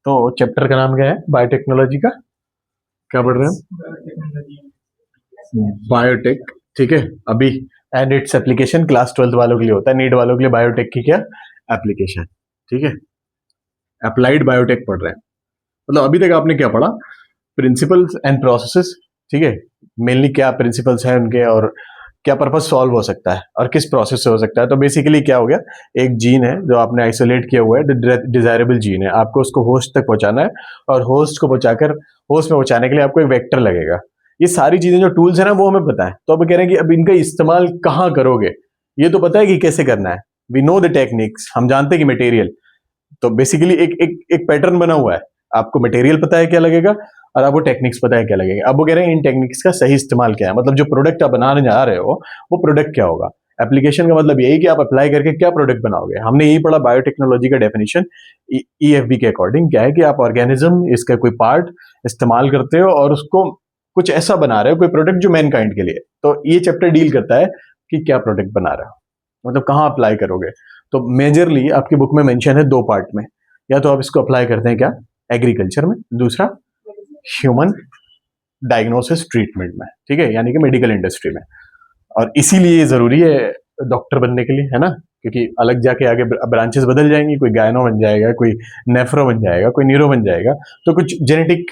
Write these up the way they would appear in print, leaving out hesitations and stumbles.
तो चैप्टर का नाम क्या है बायोटेक्नोलॉजी का? क्या पढ़ रहे हैं? बायोटेक, ठीक है। अभी एंड इट्स एप्लीकेशन क्लास 12 वालों के लिए होता है, नीट वालों के लिए बायोटेक की क्या एप्लीकेशन, ठीक है। अप्लाइड बायोटेक पढ़ रहे हैं। मतलब अभी तक आपने क्या पढ़ा? प्रिंसिपल्स एंड प्रोसेसेस, ठीक है। मेनली क्या प्रिंसिपल्स हैं उनके और क्या पर्पस सॉल्व हो सकता है और किस प्रोसेस से हो सकता है। तो बेसिकली क्या हो गया, एक जीन है जो आपने आइसोलेट किया हुआ है, डिजायरेबल जीन है, आपको उसको होस्ट तक पहुंचाना है और होस्ट को पहुंचाकर होस्ट में पहुंचाने के लिए आपको एक वेक्टर लगेगा। ये सारी चीजें जो टूल्स है ना वो हमें पता है, तो अब कह रहे हैं कि अब इनका इस्तेमाल कहाँ करोगे, ये तो पता है कि कैसे करना है। वी नो द टेक्निक्स, हम जानते हैं कि मटेरियल, तो बेसिकली एक एक एक पैटर्न बना हुआ है। आपको मटेरियल पता है क्या लगेगा और आपको टेक्निक्स पता है क्या लगेगा। अब वो कह रहे हैं इन टेक्निक्स का सही इस्तेमाल क्या है, मतलब जो प्रोडक्ट आप बनाने जा रहे हो वो प्रोडक्ट क्या होगा। एप्लीकेशन का मतलब यही कि आप अप्लाई करके क्या प्रोडक्ट बनाओगे। हमने यही पढ़ा बायोटेक्नोलॉजी का डेफिनेशन ईएफबी के अकॉर्डिंग, क्या है कि आप ऑर्गेनिज्म, इसका कोई पार्ट इस्तेमाल करते हो और उसको कुछ ऐसा बना रहे हो, कोई प्रोडक्ट जो मैनकाइंड के लिए। तो ये चैप्टर डील करता है कि क्या प्रोडक्ट बना रहे हो, मतलब कहाँ अप्लाई करोगे। तो मेजरली आपकी बुक में मेंशन है दो पार्ट में, या तो आप इसको अप्लाई करते हैं क्या एग्रीकल्चर में, दूसरा ह्यूमन डायग्नोसिस ट्रीटमेंट में, ठीक है, यानी कि मेडिकल इंडस्ट्री में। और इसीलिए ये जरूरी है डॉक्टर बनने के लिए, है ना, क्योंकि अलग जाके आगे ब्रांचेस बदल जाएंगी, कोई गायनो बन जाएगा, कोई नेफ्रो बन जाएगा, कोई न्यूरो बन जाएगा, तो कुछ जेनेटिक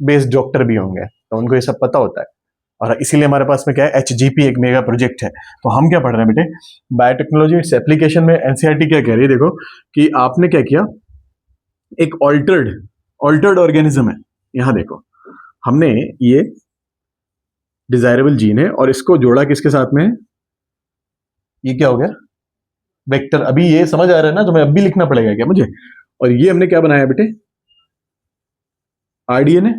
बेस्ड डॉक्टर भी होंगे, तो उनको ये सब पता होता है। और इसीलिए हमारे पास में क्या है, एचजीपी एक मेगा प्रोजेक्ट है। तो हम क्या पढ़ रहे हैं बेटे, बायोटेक्नोलॉजी इट्स एप्लीकेशन में एनसीईआरटी क्या कह रही है, देखो कि आपने क्या किया, एक ऑल्टर्ड ऑर्गेनिज्म है। यहां देखो, हमने ये डिजायरेबल जीन है और इसको जोड़ा किसके साथ में, ये क्या हो गया वेक्टर। अभी ये समझ आ रहा है ना, तो मैं अब भी लिखना पड़ेगा क्या मुझे। और ये हमने क्या बनाया बेटे, आरडीएनए।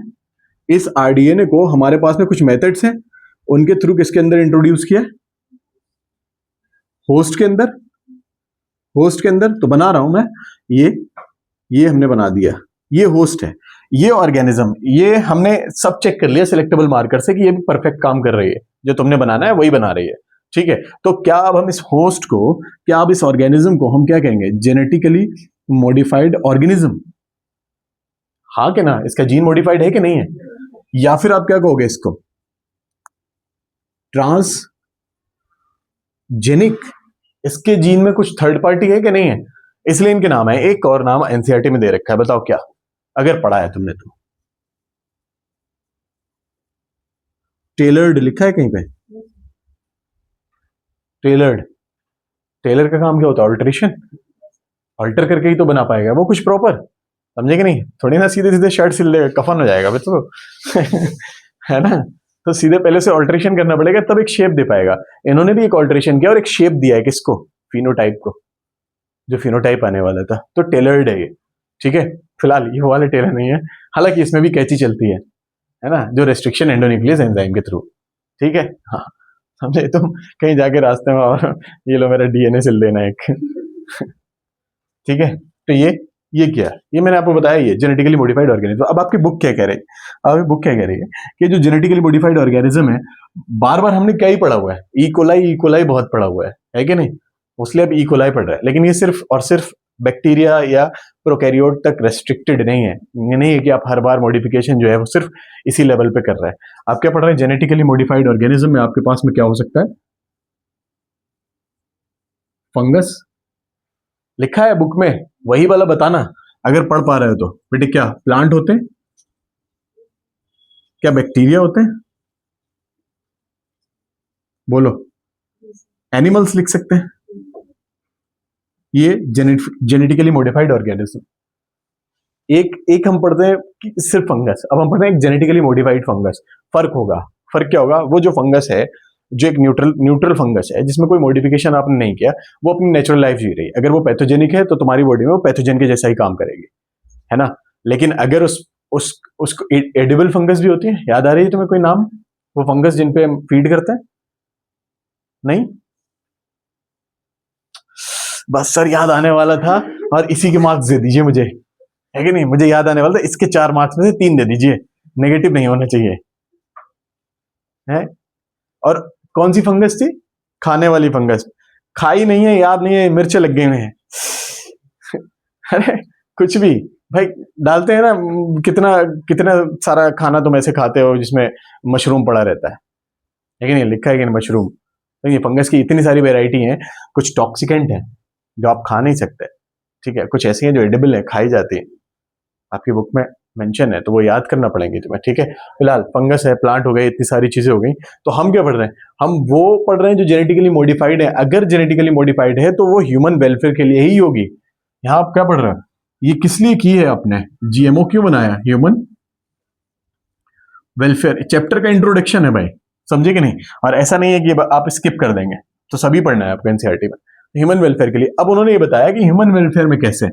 इस आरडीएनए को हमारे पास में कुछ मेथड्स हैं, उनके थ्रू किसके अंदर इंट्रोड्यूस किया, होस्ट के अंदर। होस्ट के अंदर तो बना रहा हूं मैं, ये हमने बना दिया, ये होस्ट है, ये ऑर्गेनिज्म, ये हमने सब चेक कर लिया सिलेक्टेबल मार्कर से कि ये भी परफेक्ट काम कर रही है, जो तुमने बनाना है वही बना रही है, ठीक है। तो क्या अब हम इस होस्ट को, क्या अब इस ऑर्गेनिज्म को हम क्या कहेंगे, जेनेटिकली मॉडिफाइड ऑर्गेनिज्म, हाँ कि ना, इसका जीन मॉडिफाइड है कि नहीं है। या फिर आप क्या कहोगे इसको, ट्रांसजेनिक, इसके जीन में कुछ थर्ड पार्टी है कि नहीं है, इसलिए इनके नाम है। एक और नाम एनसीईआरटी में दे रखा है, बताओ क्या, अगर पढ़ा है तुमने तो। टेलर्ड लिखा है कहीं पे, टेलर्ड। टेलर का काम क्या होता है, ऑल्टरेशन, ऑल्टर करके ही तो बना पाएगा वो कुछ प्रॉपर, समझे कि नहीं। थोड़ी ना सीधे सीधे शर्ट सिल लेगा, कफन हो जाएगा तो है ना। तो सीधे पहले से ऑल्टरेशन करना पड़ेगा तब एक शेप दे पाएगा। इन्होंने भी एक ऑल्टरेशन किया और एक शेप दिया है किसको, फिनोटाइप को, जो फिनोटाइप आने वाला था। तो टेलर्ड है ये, ठीक है। फिलहाल ये वाले टेलर नहीं है, हालांकि इसमें भी कैची चलती है ना, जो रेस्ट्रिक्शन एंडोन्यूक्लियस एंजाइम के थ्रू, ठीक है। हाँ, समझे तुम कहीं जाके रास्ते में और ये लो मेरा डीएनए सिल देना एक ठीक है। तो ये क्या, ये मैंने आपको बताया, ये जेनेटिकली मॉडिफाइड ऑर्गेनिज्म। अब आपकी बुक क्या कह रही है, आपकी बुक क्या कह रही है कि जो जेनेटिकली मॉडिफाइड ऑर्गेनिज्म है, बार बार हमने क्या ही पढ़ा हुआ है, ई कोलाई बहुत पढ़ा हुआ है कि नहीं, उसलिए अब ई कोलाई पढ़ रहा है। लेकिन ये सिर्फ और सिर्फ बैक्टीरिया या प्रोकैरियोट तक रेस्ट्रिक्टेड नहीं है, ये नहीं है कि आप हर बार मॉडिफिकेशन जो है वो सिर्फ इसी लेवल पे कर रहे हैं। आप क्या पढ़ रहे हैं, जेनेटिकली मॉडिफाइड ऑर्गेनिज्म में आपके पास में क्या हो सकता है, फंगस लिखा है बुक में, वही वाला बताना अगर पढ़ पा रहे हो तो। बेटे क्या प्लांट होते हैं, क्या बैक्टीरिया होते हैं, बोलो, एनिमल्स लिख सकते हैं। ये जेनेटिकली मॉडिफाइड ऑर्गेनिज्म। एक एक हम पढ़ते हैं कि सिर्फ फंगस, अब हम पढ़ते हैं एक जेनेटिकली मॉडिफाइड फंगस। फर्क होगा, फर्क क्या होगा, वो जो फंगस है, जो एक न्यूट्रल फंगस है जिसमें कोई मॉडिफिकेशन आपने नहीं किया, वो अपनी नेचुरल लाइफ जी रही है। अगर वो पैथोजेनिक है तो तुम्हारी बॉडी में वो पैथोजन के जैसा ही काम करेगी, है ना। लेकिन अगर उसको एडिबल फंगस भी होती है, याद आ रही है तुम्हें कोई नाम, वो फंगस जिन पे हम फीड करते हैं, नहीं, बस सर याद आने वाला था और इसी के मार्क्स दे दीजिए मुझे, है कि नहीं, मुझे याद आने वाला था, इसके 4 मार्क्स में से 3 दे दीजिए, नेगेटिव नहीं होना चाहिए, है। और कौन सी फंगस थी, खाने वाली फंगस, खाई नहीं है, याद नहीं है, मिर्चे लग गए हैं अरे कुछ भी, भाई डालते हैं ना, कितना कितना सारा खाना तुम ऐसे खाते हो जिसमें मशरूम पड़ा रहता है कि नहीं, लिखा है कि नहीं मशरूम। तो ये फंगस की इतनी सारी वेराइटी हैं, कुछ टॉक्सिकेंट है जो आप खा नहीं सकते, ठीक है, कुछ ऐसी हैं जो एडिबल है, खाई जाती है, आपकी बुक में मेंशन है, तो वो याद करना पड़ेंगे तुम्हें, ठीक है। फिलहाल फंगस है, प्लांट हो गए, इतनी सारी चीजें हो गई, तो हम क्या पढ़ रहे हैं, हम वो पढ़ रहे हैं जो जेनेटिकली मॉडिफाइड है। अगर जेनेटिकली मॉडिफाइड है तो वो ह्यूमन वेलफेयर के लिए ही होगी। यहाँ आप क्या पढ़ रहे हो, ये किस लिए की है आपने, जीएमओ क्यों बनाया, ह्यूमन वेलफेयर चैप्टर का इंट्रोडक्शन है भाई, समझे कि नहीं। और ऐसा नहीं है कि आप स्किप कर देंगे, तो सभी पढ़ना है आपको एनसीईआरटी में, ह्यूमन वेलफेयर के लिए। अब उन्होंने ये बताया कि ह्यूमन वेलफेयर में कैसे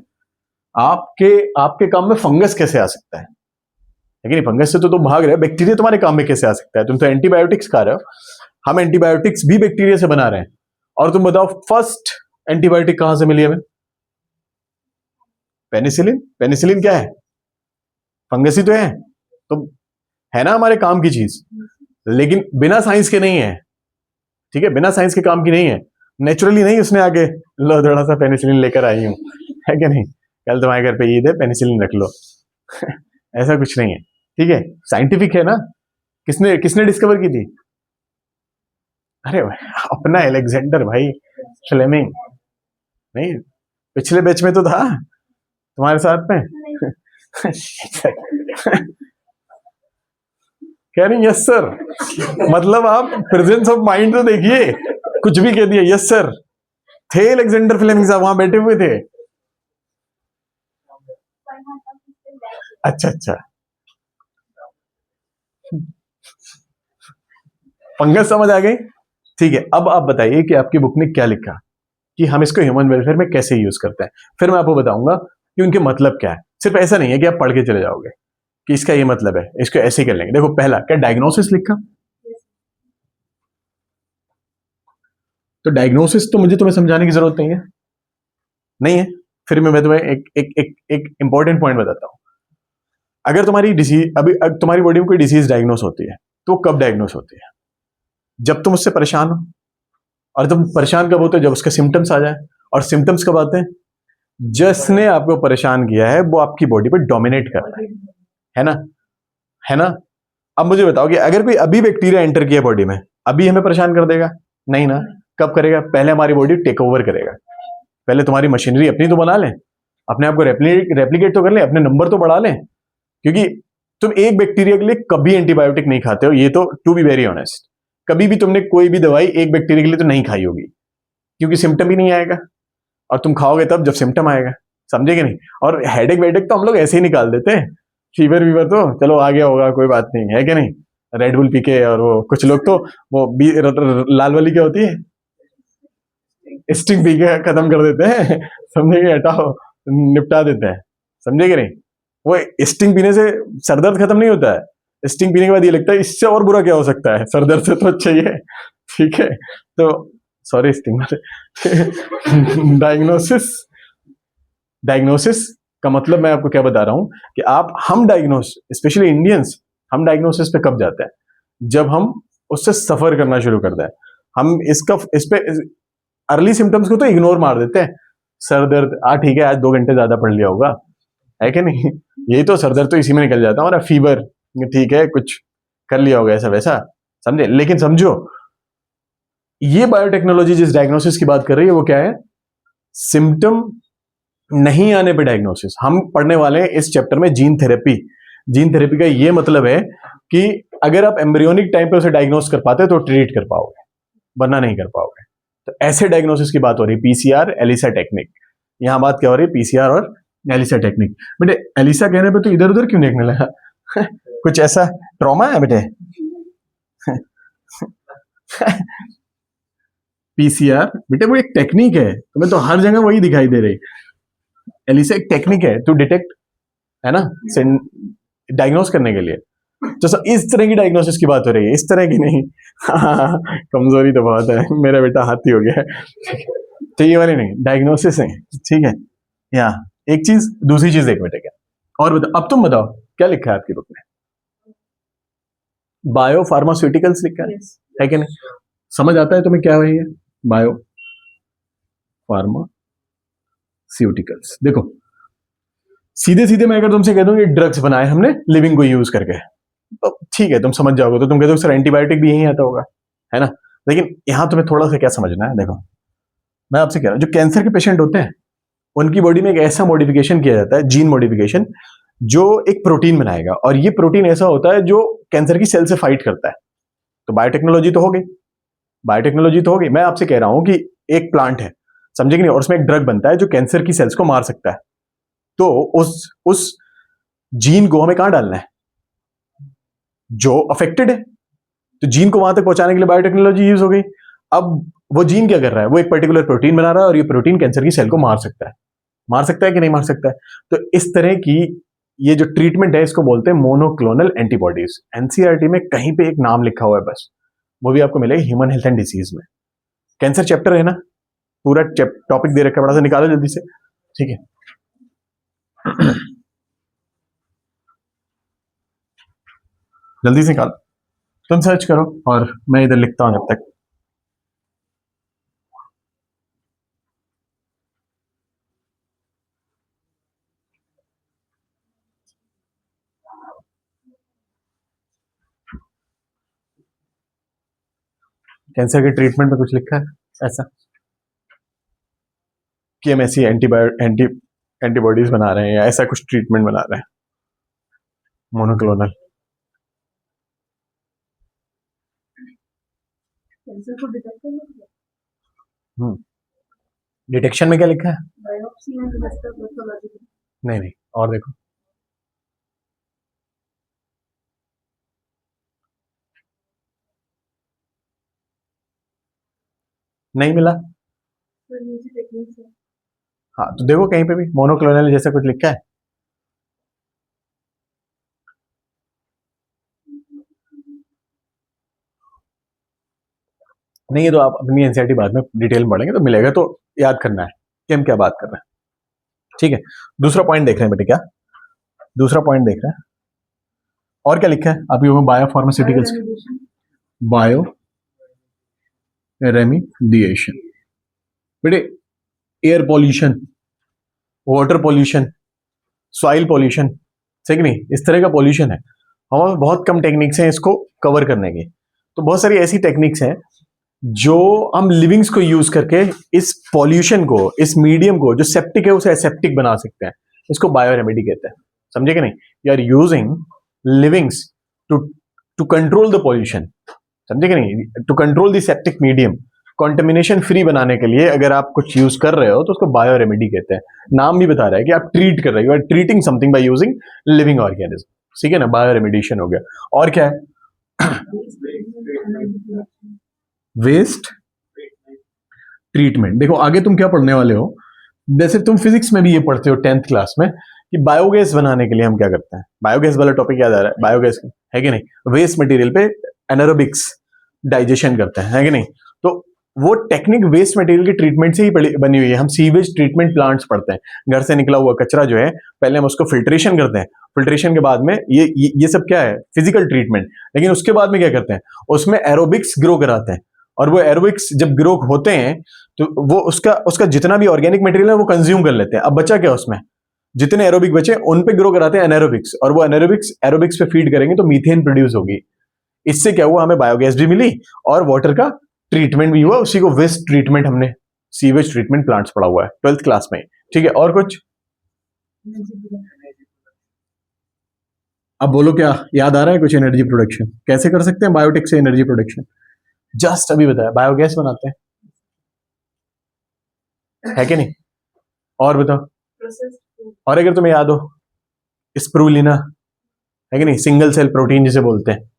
आपके आपके काम में फंगस कैसे आ सकता है, लेकिन फंगस से तो तुम भाग रहे हो, बैक्टीरिया तुम्हारे काम में कैसे आ सकता है, तुम तो एंटीबायोटिक्स खा रहे हो, हम एंटीबायोटिक्स भी बैक्टीरिया से बना रहे हैं। और तुम बताओ फर्स्ट एंटीबायोटिक कहां से मिली हमें, पेनिसिलिन। पेनिसिलिन क्या है, फंगस ही तो है, तो है ना हमारे काम की चीज, लेकिन बिना साइंस के नहीं है, ठीक है, बिना साइंस के काम की नहीं है। नेचुरली नहीं उसने आगे लो थोड़ा सा पेनिसिलिन लेकर आई हूं, है कि नहीं, कल तुम्हारे घर पे ईद है, पेनिसिलिन रख लो ऐसा कुछ नहीं है, ठीक है, साइंटिफिक है ना। किसने किसने डिस्कवर की थी, अरे अपना एलेक्जेंडर भाई फ्लेमिंग। नहीं, पिछले बैच में तो था तुम्हारे साथ में कह रही यस सर, मतलब आप प्रेजेंस ऑफ माइंड तो देखिए, कुछ भी कह दिया यस सर, थे एलेक्जेंडर फ्लेमिंग साहब वहां बैठे हुए थे। अच्छा अच्छा, फंगस समझ आ गई, ठीक है। अब आप बताइए कि आपकी बुक ने क्या लिखा, कि हम इसको ह्यूमन वेलफेयर में कैसे यूज करते हैं, फिर मैं आपको बताऊंगा कि उनके मतलब क्या है। सिर्फ ऐसा नहीं है कि आप पढ़ के चले जाओगे कि इसका ये मतलब है, इसको ऐसे ही कर लेंगे। देखो पहला क्या, डायग्नोसिस लिखा, तो डायग्नोसिस तो मुझे तुम्हें समझाने की जरूरत नहीं है, नहीं है। फिर मैं तुम्हें एक एक एक एक इंपॉर्टेंट पॉइंट बताता हूं। अगर तुम्हारी डिसीज अगर तुम्हारी बॉडी में कोई डिसीज डायग्नोस होती है, तो कब डायग्नोस होती है, जब तुम उससे परेशान हो। और तुम परेशान कब होते हो, जब उसके सिम्टम्स आ जाए। और सिम्टम्स कब आते हैं, जिसने आपको परेशान किया है वो आपकी बॉडी पे डोमिनेट कर रहा है ना, है ना। अब मुझे बताओ कि अगर कोई अभी बैक्टीरिया एंटर किया बॉडी में, अभी हमें परेशान कर देगा, नहीं ना। कब करेगा, पहले हमारी बॉडी टेक ओवर करेगा, पहले तुम्हारी मशीनरी अपनी तो बना लें, अपने आप को रेप्लिकेट तो कर लें, अपने नंबर तो बढ़ा लें, क्योंकि तुम एक बैक्टीरिया के लिए कभी एंटीबायोटिक नहीं खाते हो, ये तो टू बी वेरी ऑनेस्ट। कभी भी तुमने कोई भी दवाई एक बैक्टीरिया के लिए तो नहीं खाई होगी, क्योंकि सिम्टम ही नहीं आएगा, और तुम खाओगे तब जब सिम्टम आएगा, समझे कि नहीं। और हेडेक वेडेक तो हम लोग ऐसे ही निकाल देते हैं, फीवर वीवर तो चलो आ गया होगा, कोई बात नहीं, है कि नहीं, रेड बुल पी के। और वो कुछ लोग तो वो लाल वाली क्या होती है, स्टिंग पी के खत्म कर देते हैं समझे कि, हटाओ, निपटा देते हैं, समझे कि नहीं। वो स्टिंग पीने से सरदर्द खत्म नहीं होता है, स्टिंग पीने के बाद ये लगता है इससे और बुरा क्या हो सकता है, सरदर्द से तो अच्छा ही है, ठीक है। तो सॉरी स्टिंग डायग्नोसिस, डायग्नोसिस का मतलब मैं आपको क्या बता रहा हूं कि हम डायग्नोस, स्पेशली इंडियंस, हम डायग्नोसिस पे कब जाते हैं, जब हम उससे सफर करना शुरू करते हैं। हम इस पे अर्ली सिम्टम्स को तो इग्नोर मार देते हैं, सर दर्द ठीक है, आज 2 घंटे ज्यादा पढ़ लिया होगा, है कि नहीं, यही तो सर दर्द तो इसी में निकल जाता है, हमारा फीवर ठीक है, कुछ कर लिया होगा ऐसा वैसा, समझे। लेकिन समझो, ये बायोटेक्नोलॉजी जिस डायग्नोसिस की बात कर रही है वो क्या है, सिम्टम नहीं आने पे डायग्नोसिस। हम पढ़ने वाले हैं इस चैप्टर में जीन थेरेपी। जीन थेरेपी का ये मतलब है कि अगर आप एम्ब्रियोनिक टाइम पे उसे डायग्नोस कर पाते तो ट्रीट कर पाओगे, वरना नहीं कर पाओगे। तो ऐसे डायग्नोसिस की बात हो रही है, पीसीआर एलिसा टेक्निक। यहां बात क्या हो रही है, पीसीआर और एलिसा टेक्निक। बेटे एलिसा कहने पे तो इधर उधर क्यों देखने लगा कुछ ऐसा ट्रॉमा है बेटे पीसीआर बेटे वो एक टेक्निक है, तुम्हें तो हर जगह वही दिखाई दे रही। एलिसा एक टेक्निक है टू डिटेक्ट, है ना, डायग्नोस करने के लिए। तो इस तरह की डायग्नोसिस की बात हो रही है, इस तरह की नहीं कमजोरी तो बहुत है, मेरा बेटा हाथी हो गया है तो ये वाली नहीं, डायग्नोसिस है, ठीक है। या एक चीज, दूसरी चीज देख बेटे, क्या और बताओ, अब तुम बताओ क्या लिखा है आपकी बुक में, बायो फार्मास्यूटिकल्स लिखा है कि नहीं, समझ आता है तुम्हें क्या है ये बायो फार्मास्यूटिकल्स। देखो सीधे सीधे मैं अगर तुमसे कह दूं ये ड्रग्स बनाए हमने लिविंग को यूज करके, तो ठीक है तुम समझ जाओगे, तो तुम कहते हो सर एंटीबायोटिक भी यही आता होगा, है ना। लेकिन यहां तुम्हें थोड़ा सा क्या समझना है, देखो मैं आपसे कह रहा हूं जो कैंसर के पेशेंट होते हैं उनकी बॉडी में एक ऐसा मॉडिफिकेशन किया जाता है, जीन मॉडिफिकेशन, जो एक प्रोटीन बनाएगा, और ये प्रोटीन ऐसा होता है जो कैंसर की सेल से फाइट करता है। तो बायोटेक्नोलॉजी तो हो गई, बायोटेक्नोलॉजी तो हो गई। मैं आपसे कह रहा हूं कि एक प्लांट है, समझे कि नहीं, और उसमें एक ड्रग बनता है जो कैंसर की सेल्स को मार सकता है। तो उस जीन को हमें कहां डालना है, जो अफेक्टेड है, तो जीन को वहां तक पहुंचाने के लिए बायोटेक्नोलॉजी यूज हो गई। अब वो जीन क्या कर रहा है, वो एक पर्टिकुलर प्रोटीन बना रहा है, और ये प्रोटीन कैंसर की सेल को मार सकता है। मार सकता है कि नहीं मार सकता है। तो इस तरह की ये जो ट्रीटमेंट है इसको बोलते हैं मोनोक्लोनल एंटीबॉडीज। एनसीईआरटी में कहीं पे एक नाम लिखा हुआ है बस, वो भी आपको मिलेगा ह्यूमन हेल्थ एंड डिसीज में। कैंसर चैप्टर है ना, पूरा टॉपिक दे रखा है बड़ा सा, निकालो जल्दी से, ठीक है। जल्दी से निकालो, तुम सर्च करो और मैं इधर लिखता हूं जब तक। कैंसर के ट्रीटमेंट में कुछ लिखा है ऐसा कि हम ऐसी एंटीबॉडीज बना रहे हैं या ऐसा कुछ ट्रीटमेंट बना रहे हैं मोनोक्लोनल? कैंसर को डिटेक्ट करना, डिटेक्शन में क्या लिखा है? Biopsy and Wester pathology. नहीं नहीं, और देखो, नहीं मिला। सर नीचे टेक्निक्स है। हाँ तो देखो कहीं पे भी मोनोक्लोनल जैसा कुछ लिखा है? नहीं, ये तो आप अपनी एनसीईआरटी बाद में डिटेल में पढ़ेंगे तो मिलेगा, तो याद करना है कि हम क्या बात कर रहे हैं, ठीक है। दूसरा पॉइंट देख रहे हैं बेटे, क्या दूसरा पॉइंट देख रहे हैं, और क्या लिखा है आप? बायो फार्मास्यूटिकल्स, बायो रेमिडिएशन बेटे, air pollution, water pollution, soil pollution, सही कि नहीं, इस तरह का पॉल्यूशन है। हमारे बहुत कम टेक्निक्स हैं इसको कवर करने की। तो बहुत सारी ऐसी टेक्निक्स हैं जो हम लिविंग्स को यूज करके इस पॉल्यूशन को, इस मीडियम को जो सेप्टिक है उसे एसेप्टिक बना सकते हैं। इसको बायो रेमेडी कहते हैं, समझे कि नहीं। You are using livings to to control the pollution, समझे कि नहीं, to control the septic medium. Contamination free बनाने के लिए अगर आप कुछ यूज कर रहे हो तो उसको बायो रेमेडी कहते हैं। नाम भी बता रहा है कि आप ट्रीट कर रहे हो, you are treating something by using living organism, ठीक है ना, बायो रेमेडिएशन हो गया। और क्या है? Waste treatment. देखो आगे तुम क्या पढ़ने वाले हो, जैसे तुम फिजिक्स में भी ये पढ़ते हो 10th क्लास में कि बायोगैस बनाने के लिए हम क्या करते हैं। बायोगैस वाला टॉपिक याद आ रहा है? बायोगैस है कि नहीं, वेस्ट मटेरियल पे एनारोबिक्स डाइजेशन करते हैं, है कि नहीं। तो वो टेक्निक वेस्ट मटेरियल की ट्रीटमेंट से ही बनी हुई है। हम सीवेज ट्रीटमेंट प्लांट्स पढ़ते हैं, घर से निकला हुआ कचरा जो है पहले हम उसको फिल्ट्रेशन करते हैं, फिल्ट्रेशन के बाद में ये सब क्या है, फिजिकल ट्रीटमेंट। लेकिन उसके बाद में क्या करते हैं, उसमें एरोबिक्स ग्रो कराते हैं, और वो एरोबिक्स जब ग्रो होते हैं तो वो उसका उसका जितना भी ऑर्गेनिक मटेरियल है वो कंज्यूम कर लेते हैं। अब बचा क्या उसमें, जितने एरोबिक बचे उन पे ग्रो कराते हैं एनारोबिक्स, और वो एनारोबिक्स एरोबिक्स पे फीड करेंगे तो मीथेन प्रोड्यूस होगी। इससे क्या हुआ, हमें बायोगैस भी मिली और वाटर का ट्रीटमेंट भी हुआ। उसी को वेस्ट ट्रीटमेंट हमने सीवेज ट्रीटमेंट प्लांट्स पढ़ा हुआ है 12th क्लास में, ठीक है। और कुछ अब बोलो, क्या याद आ रहा है कुछ? एनर्जी प्रोडक्शन कैसे कर सकते हैं बायोटेक से एनर्जी प्रोडक्शन? जस्ट अभी बताया, बायोगैस बनाते हैं, है कि नहीं। और बताओ, और अगर तुम्हें याद हो स्प्रूलिना, है कि नहीं, सिंगल सेल प्रोटीन जिसे बोलते हैं,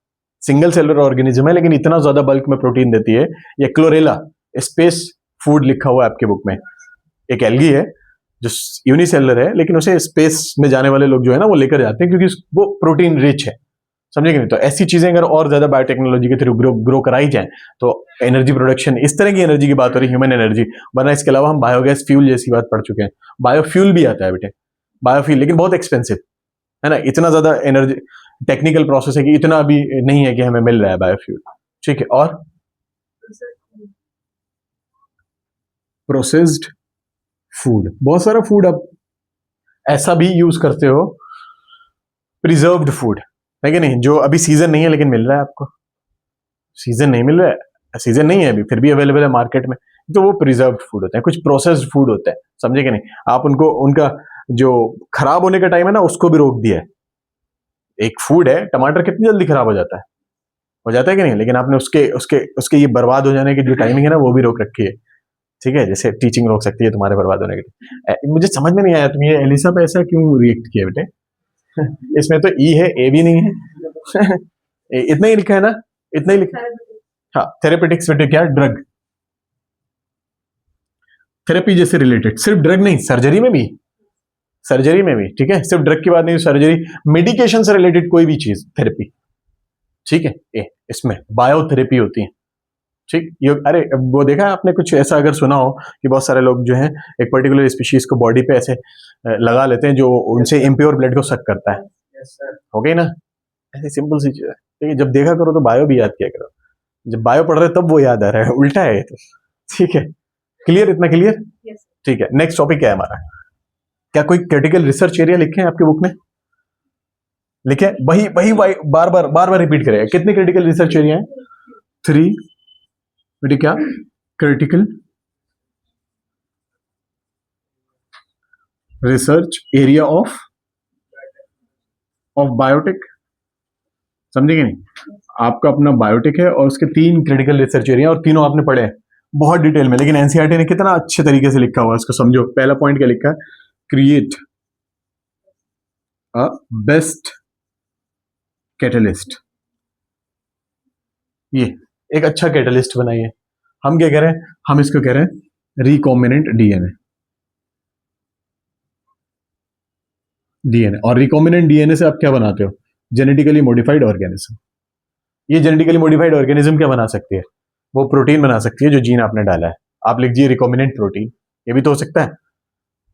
सिंगल सेलुलर ऑर्गेनिज्म है लेकिन इतना ज्यादा बल्क में प्रोटीन देती है। ये क्लोरेला स्पेस फूड लिखा हुआ है आपके बुक में, एक एल्गी है जो यूनिसेलुलर है लेकिन उसे स्पेस में जाने वाले लोग जो है ना वो लेकर जाते हैं क्योंकि वो प्रोटीन रिच है, समझे कि नहीं। तो ऐसी चीजें अगर और ज्यादा बायोटेक्नोलॉजी के थ्रू ग्रो कराई जाए तो एनर्जी प्रोडक्शन, इस तरह की एनर्जी की बात हो रही, ह्यूमन एनर्जी, वरना इसके अलावा हम बायोगैस फ्यूल जैसी बात पढ़ चुके हैं। बायोफ्यूल भी आता है बेटे, बायोफ्यूल, लेकिन बहुत एक्सपेंसिव है ना, इतना ज्यादा एनर्जी टेक्निकल प्रोसेस है कि इतना अभी नहीं है कि हमें मिल रहा है बायोफ्यूल, ठीक है। और प्रोसेस्ड फूड, बहुत सारा फूड अब ऐसा भी यूज करते हो प्रिजर्व्ड फूड, है कि नहीं, जो अभी सीजन नहीं है लेकिन मिल रहा है आपको, सीजन नहीं मिल रहा है, सीजन नहीं है अभी फिर भी अवेलेबल है मार्केट में, तो वो प्रिजर्व्ड फूड होते हैं। कुछ प्रोसेस्ड फूड होते हैं, समझे कि नहीं, आप उनको उनका जो खराब होने का टाइम है ना उसको भी रोक दिया है। एक फूड है, टमाटर कितनी जल्दी खराब हो जाता है कि नहीं, लेकिन आपने उसके उसके उसके ये बर्बाद हो जाने की जो टाइमिंग है ना वो भी रोक रखी है। ठीक है, जैसे टीचिंग रोक सकती है तुम्हारे बर्बाद होने के लिए। मुझे समझ में नहीं आया तुम ये एलिसा पे ऐसा क्यों रिएक्ट किया बेटे। इसमें तो ई है, ए भी नहीं है। इतना ही लिखा है ना, इतना ही लिखा। हाँ, थेरेपेटिक्स बेटे क्या, ड्रग थेरेपी जैसे रिलेटेड, सिर्फ ड्रग नहीं, सर्जरी में भी, सर्जरी में भी, ठीक है, सिर्फ ड्रग की बात नहीं, सर्जरी मेडिकेशन से रिलेटेड कोई भी चीज थेरेपी, ठीक है। इसमें बायोथेरेपी होती है, ठीक। ये अरे वो देखा है आपने कुछ ऐसा अगर सुना हो कि बहुत सारे लोग जो हैं एक पर्टिकुलर स्पीशीज को बॉडी पे ऐसे लगा लेते हैं जो उनसे इम्प्योर ब्लड को सक करता है, हो गई ना, ऐसी सिंपल सी चीज है। ठीक है, जब देखा करो तो बायो भी याद किया करो, जब बायो पढ़ रहे तब वो याद आ रहा है, उल्टा है ये तो। ठीक है, क्लियर, इतना क्लियर, Yes. ठीक है। नेक्स्ट टॉपिक क्या है हमारा, क्या कोई क्रिटिकल रिसर्च एरिया लिखे हैं आपके बुक में, लिखे हैं? वही वही बार बार रिपीट करेगा, कितने क्रिटिकल रिसर्च एरिया है, 3, बेटे क्या, critical research area of biotech, समझेंगे नहीं, आपका अपना बायोटेक है और उसके 3 क्रिटिकल रिसर्च एरिया, और तीनों आपने पढ़े हैं बहुत डिटेल में, लेकिन एनसीईआरटी ने कितना अच्छे तरीके से लिखा हुआ है इसको समझो। पहला पॉइंट क्या लिखा है, क्रिएट अ बेस्ट कैटलिस्ट, ये एक अच्छा कैटलिस्ट बनाइए। हम क्या कह रहे हैं, हम इसको कह रहे हैं रिकॉम्बिनेंट डीएनए, और रिकॉम्बिनेंट डीएनए से आप क्या बनाते हो, जेनेटिकली मॉडिफाइड ऑर्गेनिज्म। ये जेनेटिकली मॉडिफाइड ऑर्गेनिज्म क्या बना सकती है, वो प्रोटीन बना सकती है जो जीन आपने डाला है। आप लिख दीजिए रिकॉम्बिनेंट प्रोटीन, ये भी तो हो सकता है,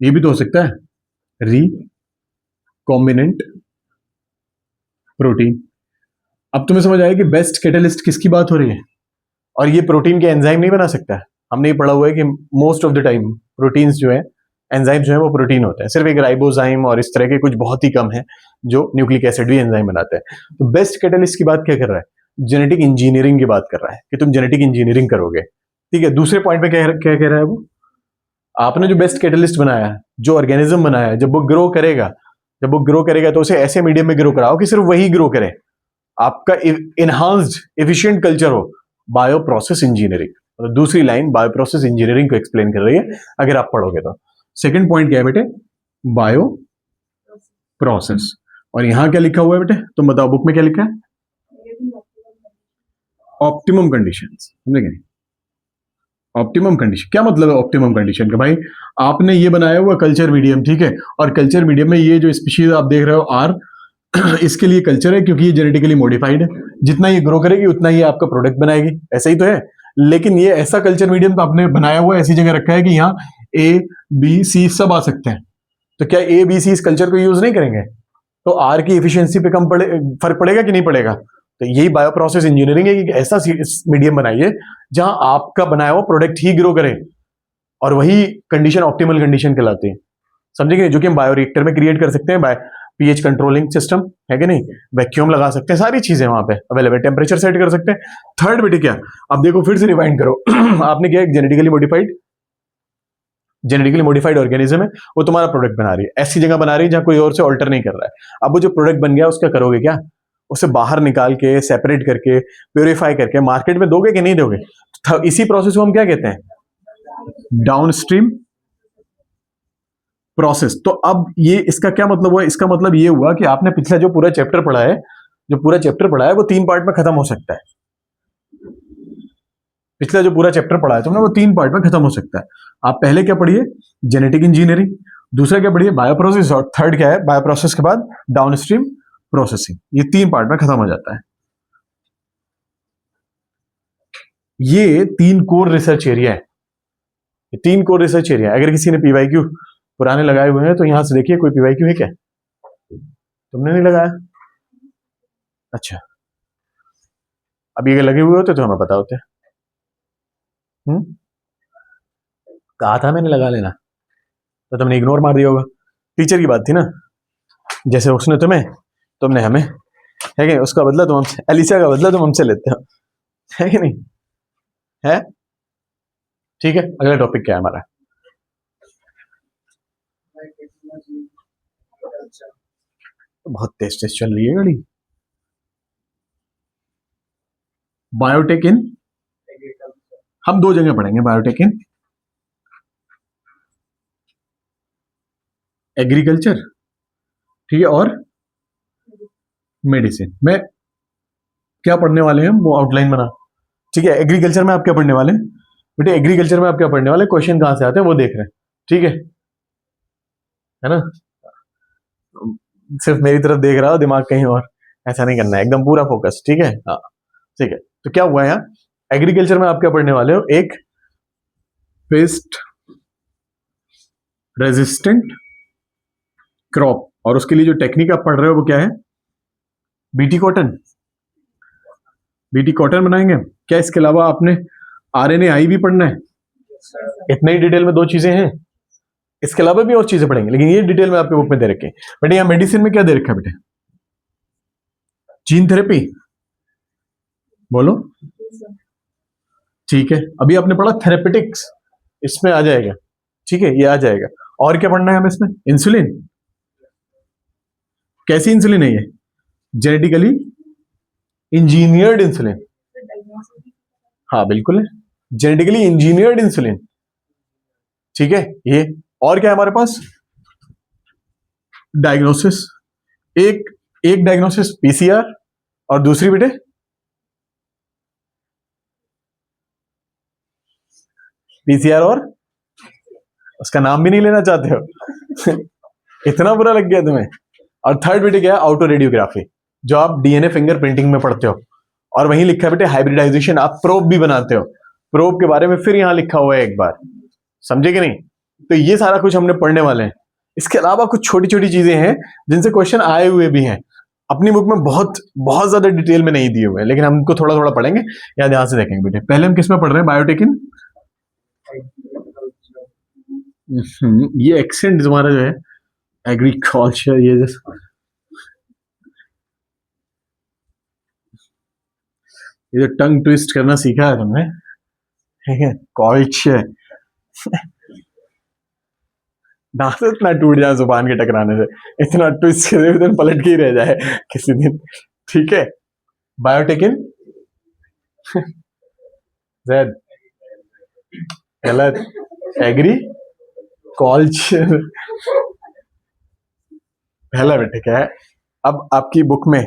ये भी तो हो सकता है, रिकॉम्बिनेंट प्रोटीन। अब तुम्हें समझ आया कि बेस्ट कैटलिस्ट किसकी बात हो रही है, और ये प्रोटीन के एंजाइम नहीं बना सकता है। हमने ये पढ़ा हुआ है कि most of the time proteins जो है, एंजाइम जो है वो प्रोटीन होते हैं, सिर्फ एक राइबोजाइम और इस तरह के कुछ बहुत ही कम है जो न्यूक्लिक एसिड भी एंजाइम बनाते हैं। तो बेस्ट कैटलिस्ट की बात क्या कर रहा है, जेनेटिक इंजीनियरिंग की बात कर रहा है कि तुम जेनेटिक इंजीनियरिंग करोगे। ठीक है, दूसरे पॉइंट पे क्या क्या कह रहा है वो, आपने जो बेस्ट कैटलिस्ट बनाया है, जो ऑर्गेनिज्म बनाया है, जब वो ग्रो करेगा, जब वो ग्रो करेगा तो उसे ऐसे मीडियम में ग्रो कराओ कि सिर्फ वही ग्रो करे, आपका इनहांस्ड एफिशिएंट कल्चर हो। बायो प्रोसेस इंजीनियरिंग, मतलब दूसरी लाइन बायो प्रोसेस इंजीनियरिंग को एक्सप्लेन कर रही है अगर आप पढ़ोगे तो। सेकंड पॉइंट क्या है बेटे, बायो प्रोसेस, और यहां क्या लिखा हुआ है बेटे, तुम बताओ बुक में क्या लिखा है, ऑप्टिमम कंडीशन, समझे नहीं, ऑप्टिमम कंडीशन क्या मतलब है ऑप्टिमम कंडीशन का, भाई आपने ये बनाया हुआ कल्चर मीडियम, ठीक है, और कल्चर मीडियम में ये जो स्पीशीज आप देख रहे हो आर, इसके लिए कल्चर है क्योंकि ये जेनेटिकली मॉडिफाइड है, जितना ये ग्रो करेगी उतना ही आपका प्रोडक्ट बनाएगी, ऐसा ही तो है। लेकिन ये ऐसा कल्चर मीडियम तो आपने बनाया हुआ ऐसी जगह रखा है कि यहाँ ए बी सी सब आ सकते हैं, तो क्या ए बी सी इस कल्चर को यूज नहीं करेंगे, तो आर की एफिशिएंसी पे फर्क पड़ेगा कि नहीं पड़ेगा। तो यही बायो प्रोसेस इंजीनियरिंग है कि ऐसा मीडियम बनाइए जहां आपका बनाया हुआ प्रोडक्ट ही ग्रो करे, और वही कंडीशन ऑप्टिमल कंडीशन कहलाती है, समझेंगे, जो कि हम बायोरिएक्टर में क्रिएट कर सकते हैं, पीएच कंट्रोलिंग सिस्टम है कि नहीं, वैक्यूम लगा सकते हैं, सारी चीजें वहां पे अवेलेबल, टेम्परेचर सेट कर सकते हैं। थर्ड बेटे क्या, अब देखो फिर से रिवाइंड करो। आपने क्या, जेनेटिकली मॉडिफाइड ऑर्गेनिज्म है, वो तुम्हारा प्रोडक्ट बना रही है, ऐसी जगह बना रही है जहां कोई और से ऑल्टर नहीं कर रहा है। अब वो जो प्रोडक्ट बन गया उसका करोगे क्या, उसे बाहर निकाल के सेपरेट करके प्योरीफाई करके मार्केट में दोगे कि नहीं दोगे, तो इसी प्रोसेस को हम क्या कहते हैं, डाउनस्ट्रीम प्रोसेस। तो अब ये इसका क्या मतलब हुआ, इसका मतलब ये हुआ कि आपने पिछला जो पूरा चैप्टर पढ़ा है, वो 3 पार्ट में खत्म हो सकता है। पिछला जो पूरा चैप्टर पढ़ा है तुमने वो 3 पार्ट में खत्म हो सकता है। आप पहले क्या पढ़िए, जेनेटिक इंजीनियरिंग, दूसरा क्या पढ़िए, बायो प्रोसेस, और थर्ड क्या है, बायो प्रोसेस के बाद डाउनस्ट्रीम प्रोसेसिंग। ये 3 पार्ट में खत्म हो जाता है। ये 3 कोर रिसर्च एरिया है, ये 3 कोर रिसर्च एरिया। अगर किसी ने पीवाईक्यू पुराने लगाए हुए हैं तो यहां से देखिए कोई पीवाईक्यू है क्या, तुमने नहीं लगाया, अच्छा, अब ये लगे हुए होते तो हमें पता होते। कहा था मैंने लगा लेना, तो तुमने इग्नोर मार दिया होगा। टीचर की बात थी ना, जैसे उसने तुम्हें, तुमने हमें, है कि नहीं? उसका बदला तुम हमसे, एलिसा का बदला तुम हमसे लेते हो, है कि नहीं? है, ठीक है। अगला टॉपिक क्या है हमारा? तो बहुत तेज तेज चल रही है गाड़ी। बायोटेक इन, हम दो जगह पढ़ेंगे, बायोटेक इन एग्रीकल्चर, ठीक है, और मेडिसिन में क्या पढ़ने वाले हैं वो आउटलाइन बना, ठीक है। एग्रीकल्चर में आप क्या पढ़ने वाले हैं बेटे? एग्रीकल्चर में आप क्या पढ़ने वाले, क्वेश्चन कहां से आते हैं वो देख रहे हैं, ठीक है ना? सिर्फ मेरी तरफ देख रहा हो, दिमाग कहीं और, ऐसा नहीं करना है, एकदम पूरा फोकस, ठीक है? हाँ, ठीक है। तो क्या हुआ यहाँ, एग्रीकल्चर में आप क्या पढ़ने वाले हो? एक पेस्ट रेजिस्टेंट क्रॉप, और उसके लिए जो टेक्निक आप पढ़ रहे हो वो क्या है? बीटी कॉटन, बीटी कॉटन बनाएंगे क्या? इसके अलावा आपने RNAi भी पढ़ना है? इतना ही डिटेल में दो चीजें हैं, इसके अलावा भी और चीजें पढ़ेंगे, लेकिन ये डिटेल में आपके बुक में दे रखे हैं। बेटे यहाँ मेडिसिन में क्या दे रखा है बेटे? जीन थेरेपी, बोलो, ठीक है। अभी आपने पढ़ा थेरेपेटिक्स, इसमें आ जाएगा, ठीक है, ये आ जाएगा। और क्या पढ़ना है हमें इसमें? इंसुलिन, कैसी इंसुलिन है ये? जेनेटिकली इंजीनियर्ड इंसुलिन, हाँ बिल्कुल है, जेनेटिकली इंजीनियर्ड इंसुलिन, ठीक है ये। और क्या है हमारे पास? डायग्नोसिस, एक डायग्नोसिस PCR, और दूसरी बेटे PCR, और उसका नाम भी नहीं लेना चाहते हो इतना बुरा लग गया तुम्हें। और थर्ड बेटे क्या है? ऑटो रेडियोग्राफी, जो आप DNA फिंगरप्रिंटिंग में पढ़ते हो, और वहीं लिखा है बेटे हाइब्रिडाइजेशन, आप प्रोब भी बनाते हो, प्रोब के बारे में फिर यहां लिखा हुआ है एक बार, समझे कि नहीं? तो ये सारा कुछ हमने पढ़ने वाले हैं। इसके अलावा कुछ छोटी छोटी चीजें हैं जिनसे क्वेश्चन आए हुए भी हैं, अपनी बुक में बहुत बहुत ज्यादा डिटेल में नहीं दिए हुए, लेकिन हम इनको थोड़ा थोड़ा पढ़ेंगे या ध्यान से देखेंगे बेटे। पहले हम किस में पढ़ रहे हैं? बायोटेक इन, ये एक्सेंट तुम्हारा जो है एग्रीकल्चर, ये जो टंग ट्विस्ट करना सीखा है तुमने, ठीक है, कल्चर दांत इतना टूट जाए जुबान के टकराने से, इतना ट्विस्ट करे दिन पलट के ही रह जाए किसी दिन, ठीक है। बायोटेक इन जेड, गलत, एग्री कल्चर पहला बेटे क्या है? अब आपकी बुक में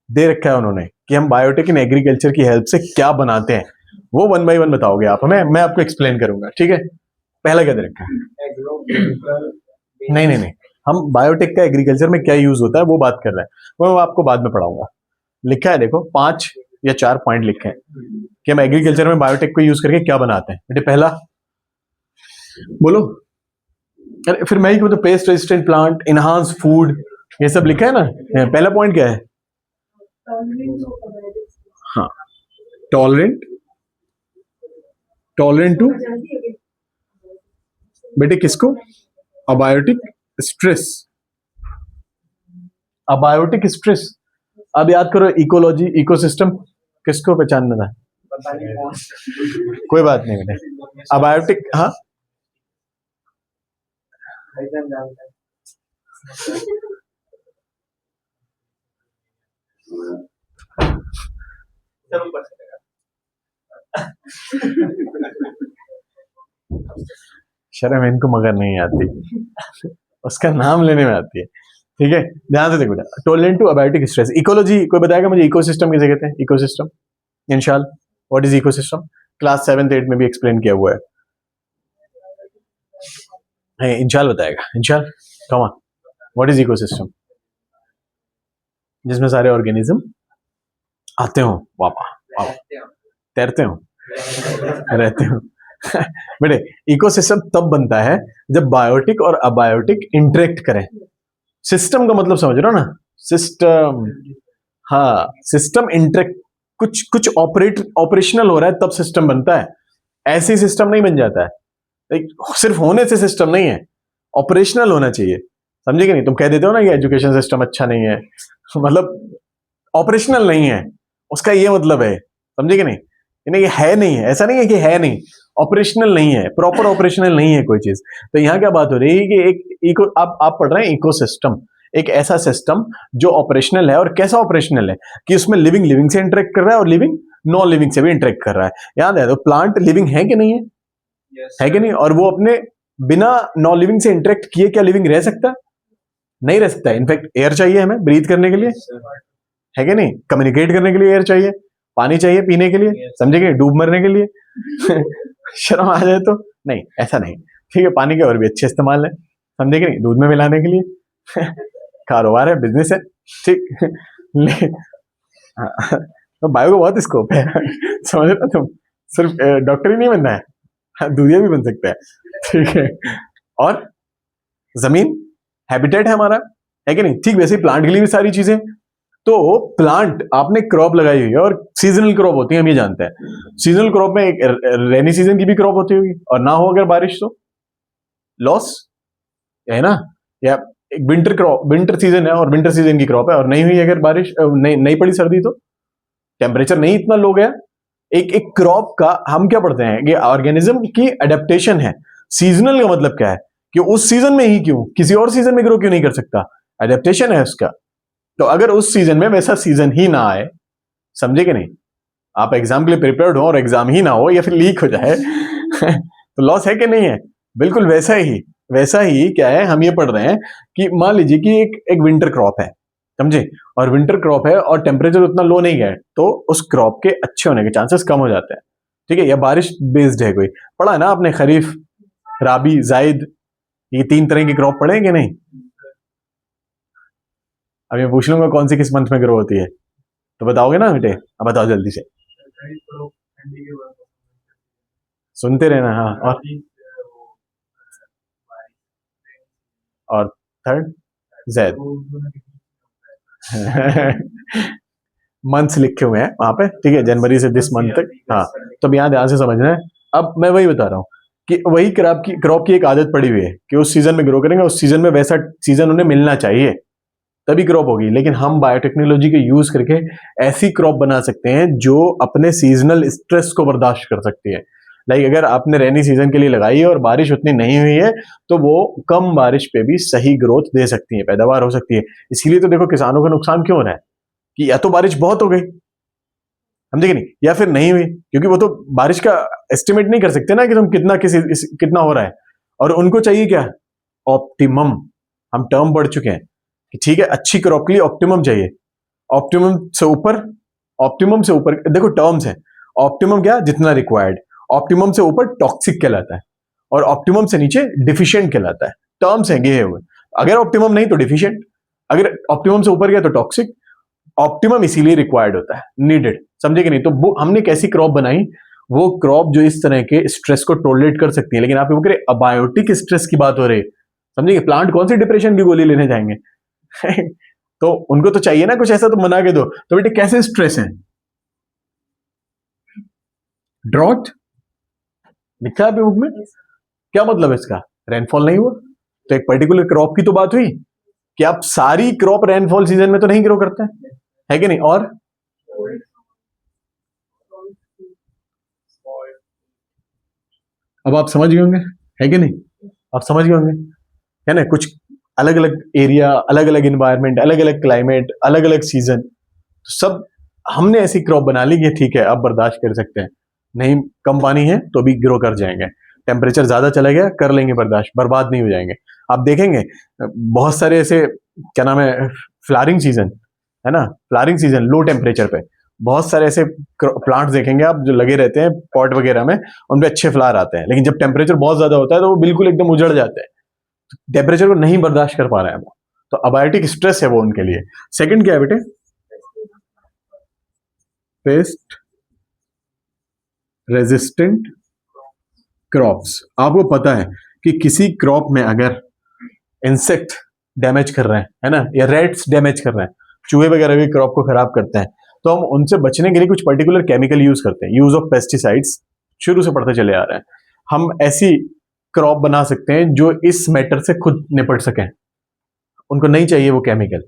दे रखा है उन्होंने कि हम बायोटेक इन एग्रीकल्चर की हेल्प से क्या बनाते हैं, वो 1 बाय 1 बताओगे आप हमें, मैं आपको एक्सप्लेन करूंगा, ठीक है। पहला क्या दे रखा है? नहीं, हम बायोटेक का एग्रीकल्चर में क्या यूज होता है वो बात कर रहे हैं, वो मैं आपको बाद में पढ़ाऊंगा। लिखा है देखो 5 या 4 पॉइंट लिखे हैं कि हम एग्रीकल्चर में बायोटेक को यूज करके क्या बनाते हैं। बेटे पहला बोलो, अरे फिर मैं ही कहूँ तो pest resistant plant, enhance food, ये सब लिखा है ना। पहला पॉइंट क्या है? हाँ, टॉलरेंट, टॉलरेंट टू बेटे किसको? Abiotic stress, abiotic stress. अब याद करो इकोलॉजी, इकोसिस्टम किसको पहचानना था? कोई बात नहीं बेटे, अबायोटिक, हाँ शर्म इनको मगर नहीं आती उसका नाम लेने में आती है, ठीक है। ध्यान से देखो बेटा, tolerant to abiotic stress. Ecology कोई बताएगा मुझे इकोसिस्टम किसे कहते हैं? Ecosystem, Inshal what is ecosystem? Class 7th 8th में भी एक्सप्लेन किया हुआ है, इंशाल बताएगा, Inshal come on, what is ecosystem? जिसमें सारे ऑर्गेनिज्म आते हो, वापा तैरते हो, रहते हो बेटे इकोसिस्टम तब बनता है जब बायोटिक और अबायोटिक इंटरेक्ट करें। सिस्टम का मतलब समझ रहे हो ना? सिस्टम, हाँ सिस्टम इंटरेक्ट, कुछ ऑपरेशनल हो रहा है तब सिस्टम बनता है, ऐसे ही सिस्टम नहीं बन जाता है। सिर्फ होने से सिस्टम नहीं है, ऑपरेशनल होना चाहिए, समझे कि नहीं? तुम कह देते हो ना कि एजुकेशन सिस्टम अच्छा नहीं है, मतलब ऑपरेशनल नहीं है, उसका ये मतलब है, समझे कि नहीं? यानी ये है नहीं है, ऐसा नहीं है कि है नहीं, ऑपरेशनल नहीं है, प्रॉपर ऑपरेशनल नहीं है कोई चीज। तो यहाँ क्या बात हो रही है कि एक इको, आप पढ़ रहे हैं इकोसिस्टम, एक ऐसा सिस्टम जो ऑपरेशनल है। और कैसा ऑपरेशनल है कि उसमें लिविंग लिविंग से इंटरेक्ट कर रहा है और लिविंग नॉन लिविंग से भी इंटरेक्ट कर रहा है। याद है तो प्लांट लिविंग है कि नहीं है? है कि नहीं? और वो अपने बिना नॉन लिविंग से इंटरेक्ट किए क्या लिविंग रह सकता? नहीं रह सकता। इनफैक्ट एयर चाहिए हमें ब्रीथ करने के लिए, है कि नहीं? कम्युनिकेट करने के लिए एयर चाहिए, पानी चाहिए पीने के लिए, समझे कि डूब मरने के लिए शर्म आ जाए तो नहीं, ऐसा नहीं। ठीक है, पानी के और भी अच्छे इस्तेमाल है, समझे कि नहीं? दूध में मिलाने के लिए कारोबार है, बिजनेस है, ठीक हाँ, तो बायो को बहुत स्कोप है समझ रहे तुम? सिर्फ डॉक्टर ही नहीं बनना है, दूधिया भी बन सकता है, ठीक है। और जमीन हैबिटेट है हमारा, है कि नहीं? ठीक वैसे ही प्लांट के लिए भी सारी चीजें। तो प्लांट आपने क्रॉप लगाई हुई है, और सीजनल क्रॉप होती है, हम ये जानते हैं। सीजनल क्रॉप में एक रेनी सीजन की भी क्रॉप होती होगी, और ना हो अगर बारिश तो लॉस है ना। या एक विंटर क्रॉप, विंटर सीजन है और विंटर सीजन की क्रॉप है, और नहीं हुई अगर बारिश, नहीं पड़ी सर्दी, तो टेम्परेचर नहीं इतना लो गया। एक एक क्रॉप का हम क्या पढ़ते हैं कि ऑर्गेनिज्म की अडेप्टेशन है। सीजनल का मतलब क्या है कि उस सीजन में ही क्यों, किसी और सीजन में ग्रो क्यों नहीं कर सकता? अडेप्टेशन है उसका। तो अगर उस सीजन में वैसा सीजन ही ना आए, समझे कि नहीं? आप एग्जाम के लिए प्रिपेयर्ड हो और एग्जाम ही ना हो या फिर लीक हो जाए तो लॉस है कि नहीं है? बिल्कुल वैसा ही क्या है, हम ये पढ़ रहे हैं कि मान लीजिए कि एक विंटर क्रॉप है, समझे? और विंटर क्रॉप है और टेम्परेचर उतना लो नहीं गया, तो उस क्रॉप के अच्छे होने के चांसेस कम हो जाते हैं, ठीक है। या बारिश बेस्ड है कोई, पढ़ा है ना आपने? खरीफ, राबी, जायद, ये 3 तरह की क्रॉप पढ़े हैं कि नहीं? अब मैं पूछ लूंगा कौन सी किस मंथ में ग्रो होती है, तो बताओगे ना बेटे? अब बताओ जल्दी से, सुनते रहना। हाँ, और थर्ड जैद मंथ्स लिखे हुए हैं वहां पे, ठीक है, जनवरी से दिस मंथ तक। हाँ, तो अब यहाँ ध्यान से समझना है। अब मैं वही बता रहा हूँ कि वही क्रॉप की एक आदत पड़ी हुई है कि उस सीजन में ग्रो करेंगे, उस सीजन में वैसा सीजन उन्हें मिलना चाहिए, तभी क्रॉप होगी। लेकिन हम बायोटेक्नोलॉजी के यूज करके ऐसी क्रॉप बना सकते हैं जो अपने सीजनल स्ट्रेस को बर्दाश्त कर सकती है। लाइक अगर आपने रेनी सीजन के लिए लगाई है और बारिश उतनी नहीं हुई है, तो वो कम बारिश पे भी सही ग्रोथ दे सकती है, पैदावार हो सकती है। इसीलिए तो देखो किसानों का नुकसान क्यों हो रहा है कि या तो बारिश बहुत हो गई, समझे कि नहीं, या फिर नहीं हुई, क्योंकि वो तो बारिश का एस्टिमेट नहीं कर सकते ना कि तुम कितना हो रहा है। और उनको चाहिए क्या? ऑप्टिमम। हम टर्म पढ़ चुके हैं कि ठीक है, अच्छी क्रॉप के लिए ऑप्टिमम चाहिए। ऑप्टिमम से ऊपर, ऑप्टिमम से ऊपर देखो टर्म्स है। ऑप्टिमम क्या? जितना रिक्वायर्ड। ऑप्टिमम से ऊपर टॉक्सिक कहलाता है, और ऑप्टिमम से नीचे डिफिशिएंट कहलाता है। टर्म्स है ये हुए। अगर ऑप्टिमम नहीं तो डिफिशिएंट, अगर ऑप्टिमम से ऊपर गया तो टॉक्सिक। ऑप्टिमम इसीलिए रिक्वायर्ड होता है, नीडेड, समझे कि नहीं? तो वो हमने कैसी क्रॉप बनाई, वो क्रॉप जो इस तरह के स्ट्रेस को टोलरेट कर सकती है। लेकिन आप ये अबायोटिक स्ट्रेस की बात हो रही है, समझे? प्लांट कौन सी डिप्रेशन की गोली लेने जाएंगे तो उनको तो चाहिए ना कुछ ऐसा, तो बना के दो। तो बेटे कैसे स्ट्रेस है? ड्रॉट लिखा है बुक में, क्या मतलब है इसका? रेनफॉल नहीं हुआ। तो एक पर्टिकुलर क्रॉप की तो बात हुई कि आप सारी क्रॉप रेनफॉल सीजन में तो नहीं ग्रो करते हैं, है कि नहीं? और अब आप समझ गए होंगे, है कि नहीं? आप समझ गए होंगे, है ना? कुछ अलग अलग एरिया, अलग अलग इन्वायरमेंट, अलग अलग क्लाइमेट, अलग अलग सीजन, सब हमने ऐसी क्रॉप बना ली कि ठीक है अब बर्दाश्त कर सकते हैं। नहीं, कम पानी है तो भी ग्रो कर जाएंगे। टेम्परेचर ज्यादा चला गया, कर लेंगे बर्दाश्त, बर्बाद नहीं हो जाएंगे। आप देखेंगे बहुत सारे ऐसे, क्या नाम है, फ्लावरिंग सीजन, है ना? फ्लावरिंग सीजन लो टेम्परेचर पे बहुत सारे ऐसे प्लांट्स देखेंगे आप जो लगे रहते हैं पॉट वगैरह में, उनपे अच्छे फ्लावर आते हैं। लेकिन जब टेम्परेचर बहुत ज्यादा होता है तो वो बिल्कुल एकदम उजड़ जाते हैं, टेम्परेचर को नहीं बर्दाश्त कर पा रहे हैं वो। तो अबायोटिक स्ट्रेस है वो उनके लिए। सेकंड क्या है बेटे? Pest resistant crops. आपको पता है कि किसी क्रॉप में अगर इंसेक्ट डैमेज कर रहे हैं, है ना, या रेट्स डैमेज कर रहे हैं, चूहे वगैरह भी क्रॉप को खराब करते हैं, तो हम उनसे बचने के लिए कुछ पर्टिकुलर केमिकल यूज करते हैं। यूज ऑफ पेस्टिसाइड्स शुरू से पढ़ते चले आ रहे हैं। हम ऐसी क्रॉप बना सकते हैं जो इस मैटर से खुद निपट सकें, उनको नहीं चाहिए वो केमिकल,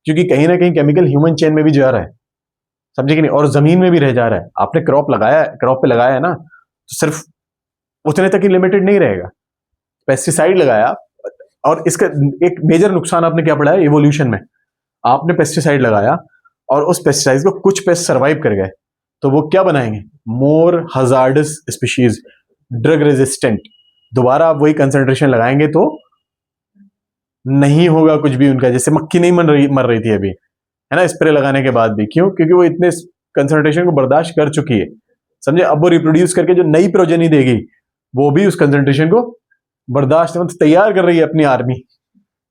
क्योंकि कहीं ना कहीं केमिकल ह्यूमन चेन में भी जा रहा है, समझे कि नहीं, और जमीन में भी रह जा रहा है। आपने क्रॉप लगाया, क्रॉप पे लगाया है ना, तो सिर्फ उतने तक ही लिमिटेड नहीं रहेगा। पेस्टिसाइड लगाया, और इसका एक मेजर नुकसान आपने क्या पड़ा है इवोल्यूशन में, आपने पेस्टिसाइड लगाया और उस पेस्टिसाइड को कुछ पेस्ट सर्वाइव कर गए, तो वो क्या बनाएंगे, मोर हजार्डस स्पीशीज, ड्रग रेजिस्टेंट। दोबारा आप वही कंसंट्रेशन लगाएंगे तो नहीं होगा कुछ भी उनका, जैसे मक्खी नहीं मर रही थी अभी, है ना, स्प्रे लगाने के बाद भी। क्यों? क्योंकि वो इतने कंसंट्रेशन को बर्दाश्त कर चुकी है, समझे। अब वो रिप्रोड्यूस करके जो नई प्रोजेनी देगी वो भी उस कंसंट्रेशन को बर्दाश्त, मतलब तैयार कर रही है अपनी आर्मी,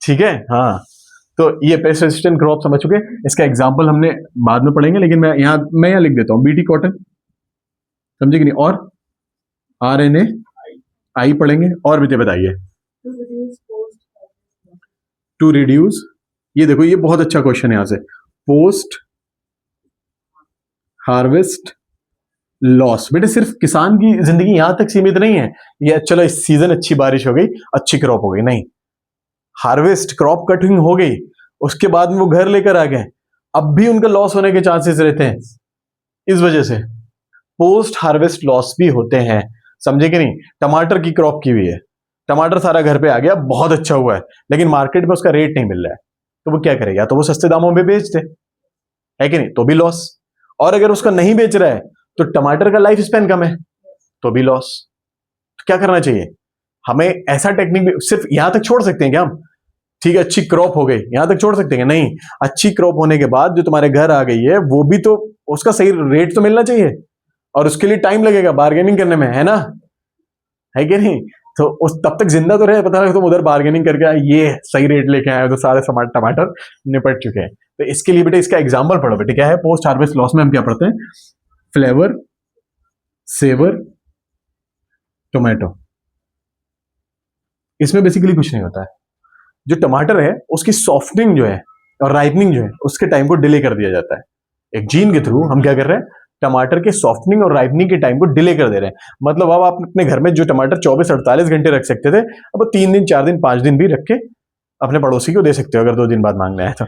ठीक है। हाँ, तो ये पेस्ट रेजिस्टेंट क्रॉप समझ चुके। इसका एग्जांपल हमने बाद में पढ़ेंगे, लेकिन मैं यहाँ लिख देता हूँ, बीटी कॉटन, समझे कि नहीं। और RNA आई पढ़ेंगे, और भी बताइए। To reduce post harvest to reduce, ये देखो ये बहुत अच्छा क्वेश्चन है यहाँ से, पोस्ट हार्वेस्ट लॉस। बेटे सिर्फ किसान की जिंदगी यहां तक सीमित नहीं है, ये चलो इस सीजन अच्छी बारिश हो गई, अच्छी क्रॉप हो गई, नहीं, हार्वेस्ट क्रॉप कटिंग हो गई, उसके बाद में वो घर लेकर आ गए, अब भी उनका लॉस होने के चांसेस रहते हैं। इस वजह से पोस्ट हार्वेस्ट लॉस भी होते हैं, समझे कि नहीं। टमाटर की क्रॉप की हुई है, टमाटर सारा घर पे आ गया, बहुत अच्छा हुआ है, लेकिन मार्केट में उसका रेट नहीं मिल रहा है, तो वो क्या करेगा, तो वो सस्ते दामों में बेच दे, है कि नहीं, तो भी लॉस। और अगर उसका नहीं बेच रहा है तो टमाटर का लाइफ स्पैन कम है, तो भी लॉस। तो क्या करना चाहिए हमें, ऐसा टेक्निक भी सिर्फ यहां तक छोड़ सकते हैं क्या हम, ठीक है अच्छी क्रॉप हो गई यहां तक छोड़ सकते हैं, नहीं, अच्छी क्रॉप होने के बाद जो तुम्हारे घर आ गई है वो भी तो उसका सही रेट तो मिलना चाहिए, और उसके लिए टाइम लगेगा बार्गेनिंग करने में, है ना, है कि नहीं। तो उस तब तक जिंदा तो रहे, पता लगे तुम उधर बार्गेनिंग करके आए, ये सही रेट लेके आए तो सारे टमाटर निपट चुके हैं। तो इसके लिए बेटे इसका एग्जाम्पल पढ़ो बेटे, क्या है पोस्ट हार्वेस्ट लॉस में हम क्या पढ़ते हैं, फ्लेवर सेवर टोमेटो। इसमें बेसिकली कुछ नहीं होता है, जो टमाटर है उसकी सॉफ्टनिंग जो है और राइपनिंग जो है उसके टाइम को डिले कर दिया जाता है। एक जीन के थ्रू हम क्या कर रहे हैं, टमाटर के सॉफ्टनिंग और राइपनिंग के टाइम को डिले कर दे रहे हैं। मतलब अब आप अपने घर में जो टमाटर 24-48 घंटे रख सकते थे, अब 3 दिन 4 दिन 5 दिन भी रख के अपने पड़ोसी को दे सकते हो, अगर 2 दिन बाद मांगना है तो